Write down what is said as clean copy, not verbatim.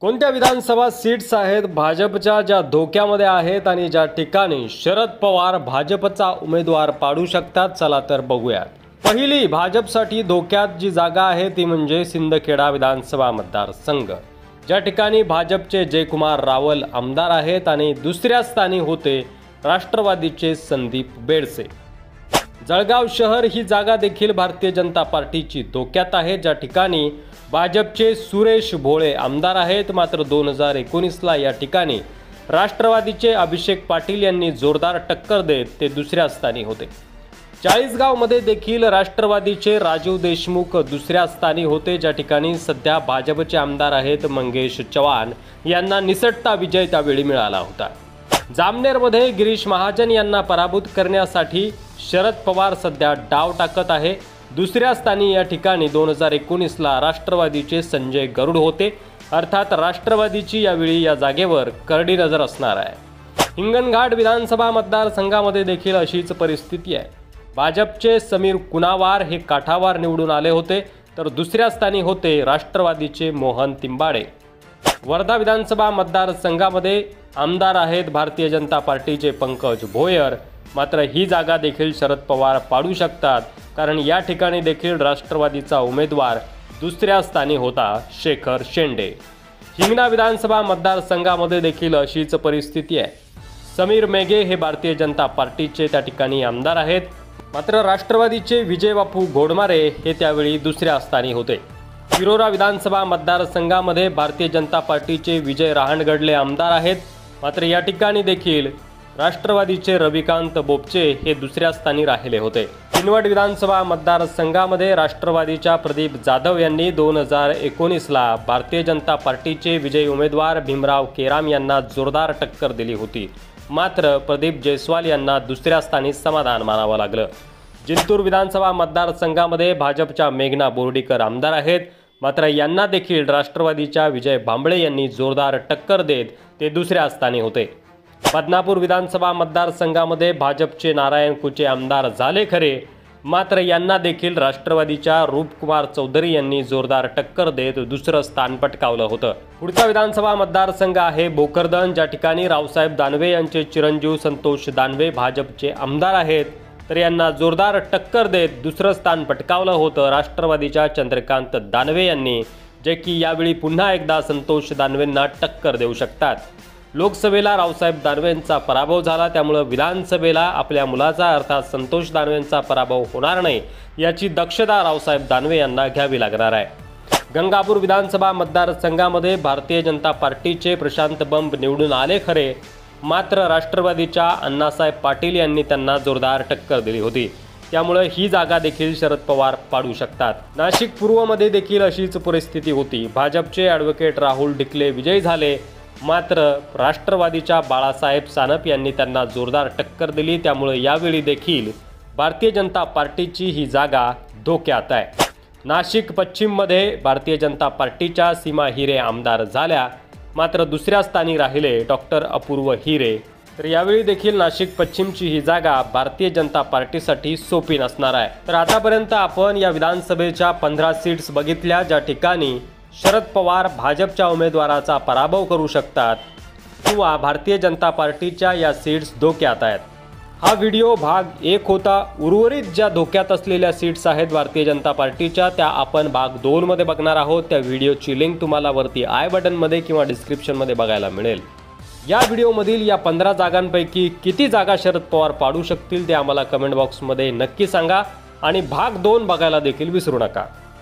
कोणत्या विधानसभा सीट्स आहेत भाजपच्या ज्या धोक्यामध्ये आहेत आणि ज्या ठिकाणी शरद पवार भाजपचा उमेदवार पाडू शकतात? चला तर बघूयात। पहिली भाजपसाठी धोक्यात जी जागा आहे ती म्हणजे सिंदखेडा विधानसभा मतदारसंघ, ज्या ठिकाणी भाजपचे जयकुमार रावल आमदार आहेत आणि दुसऱ्या स्थानी होते राष्ट्रवादीचे संदीप बेडसे। जळगाव शहर ही जागा देखील भारतीय जनता पार्टीची धोक्यात आहे, ज्या ठिकाणी भाजपचे सुरेश भोळे आमदार आहेत। मात्र 2019ला या ठिकाणी राष्ट्रवादीचे अभिषेक पाटील यांनी जोरदार टक्कर देत ते दुसऱ्या स्थानी होते। चाळीसगावमध्ये देखील राष्ट्रवादीचे राजीव देशमुख दुसऱ्या स्थानी होते, ज्या ठिकाणी सध्या भाजपचे आमदार आहेत मंगेश चव्हाण यांना निसटता विजय त्यावेळी मिळाला होता। जामनेरमध्ये गिरीश महाजन यांना पराभूत करण्यासाठी शरद पवार सध्या डाव टाकत आहे। दुसऱ्या स्थानी या ठिकाणी 2019ला राष्ट्रवादीचे संजय गरुड होते, अर्थात राष्ट्रवादीची यावेळी या जागेवर करडी नजर असणार आहे। हिंगणघाट विधानसभा मतदारसंघामध्ये देखील अशीच परिस्थिती आहे। भाजपचे समीर कुनावार हे काठावार निवडून आले होते, तर दुसऱ्या स्थानी होते राष्ट्रवादीचे मोहन तिंबाडे। वर्धा विधानसभा मतदारसंघामध्ये आमदार आहेत भारतीय जनता पार्टीचे पंकज भोयर, मात्र ही जागा देखील शरद पवार पाडू शकतात, कारण या ठिकाणी देखील राष्ट्रवादीचा उमेदवार दुसऱ्या स्थानी होता शेखर शेंडे। हिंगणा विधानसभा मतदारसंघामध्ये देखील अशीच परिस्थिती आहे। समीर मेघे हे भारतीय जनता पार्टीचे त्या ठिकाणी आमदार आहेत, मात्र राष्ट्रवादीचे विजय बापू घोडमारे हे त्यावेळी दुसऱ्या स्थानी होते। तिरोरा विधानसभा मतदारसंघामध्ये भारतीय जनता पार्टीचे विजय रहांगडले आमदार आहेत, मात्र या ठिकाणी देखील राष्ट्रवादीचे रविकांत बोपचे हे दुसऱ्या स्थानी राहिले होते। किनवट विधानसभा मतदारसंघामध्ये राष्ट्रवादीच्या प्रदीप जाधव यांनी 2019ला भारतीय जनता पार्टीचे विजयी उमेदवार भीमराव केराम यांना जोरदार टक्कर दिली होती, मात्र प्रदीप जयस्वाल यांना दुसऱ्या स्थानी समाधान मानावं लागलं। जिंतूर विधानसभा मतदारसंघामध्ये भाजपच्या मेघना बोर्डीकर आमदार आहेत, मात्र यांना देखील राष्ट्रवादीच्या विजय भांबळे यांनी जोरदार टक्कर देत ते दुसऱ्या स्थानी होते। बदनापूर विधानसभा मतदारसंघामध्ये भाजपचे नारायण कुचे आमदार झाले खरे, मात्र यांना देखील राष्ट्रवादीच्या रूपकुमार चौधरी यांनी जोरदार टक्कर देत दुसरं स्थान पटकावलं होतं। पुढचा विधानसभा मतदारसंघ आहे भोकरदन, ज्या ठिकाणी रावसाहेब दानवे यांचे चिरंजीव संतोष दानवे भाजपचे आमदार आहेत, तर यांना जोरदार टक्कर देत दुसरं स्थान पटकावलं होतं राष्ट्रवादीच्या चंद्रकांत दानवे यांनी, जे की यावेळी पुन्हा एकदा संतोष दानवेंना टक्कर देऊ शकतात। लोकसभेला रावसाहेब दानवेंचा पराभव झाला, त्यामुळे विधानसभेला आपल्या मुलाचा अर्थात संतोष दानवेंचा पराभव होणार नाही याची दक्षता रावसाहेब दानवे यांना घ्यावी लागणार आहे। गंगापूर विधानसभा मतदारसंघामध्ये भारतीय जनता पार्टीचे प्रशांत बंब निवडून आले खरे, मात्र राष्ट्रवादीच्या अण्णासाहेब पाटील यांनी त्यांना जोरदार टक्कर दिली होती, त्यामुळे ही जागा देखील शरद पवार पाडू शकतात। नाशिक पूर्वमध्ये देखील अशीच परिस्थिती होती। भाजपचे ॲडव्होकेट राहुल ढिकले विजयी झाले, मात्र राष्ट्रवादीच्या बाळासाहेब सानप यांनी त्यांना जोरदार टक्कर दिली, त्यामुळे यावेळी देखील भारतीय जनता पार्टीची ही जागा धोक्यात आहे। नाशिक पश्चिममध्ये भारतीय जनता पार्टीच्या सीमा हिरे आमदार झाल्या, मात्र दुसऱ्या स्थानी राहिले डॉक्टर अपूर्व हिरे, तर यावेळी देखील नाशिक पश्चिमची ही जागा भारतीय जनता पार्टीसाठी सोपी नसणार आहे। तर आतापर्यंत आपण या विधानसभेच्या 15 सीट्स बघितल्या, ज्या ठिकाणी शरद पवार भाजपच्या उमेदवाराचा पराभव करू शकतात किंवा भारतीय जनता पार्टीच्या या सीट्स धोक्यात आहेत। हा व्हिडिओ भाग 1 होता। उर्वरित ज्या धोक्यात असलेल्या सीट्स आहेत भारतीय जनता पार्टीच्या, त्या आपण भाग 2 मध्ये बघणार आहोत। त्या व्हिडिओची लिंक तुम्हाला वरती आय बटनमध्ये किंवा डिस्क्रिप्शनमध्ये बघायला मिळेल। या व्हिडिओमधील या 15 जागांपैकी किती जागा शरद पवार पाडू शकतील ते आम्हाला कमेंट बॉक्समध्ये नक्की सांगा आणि भाग 2 बघायला देखील विसरू नका।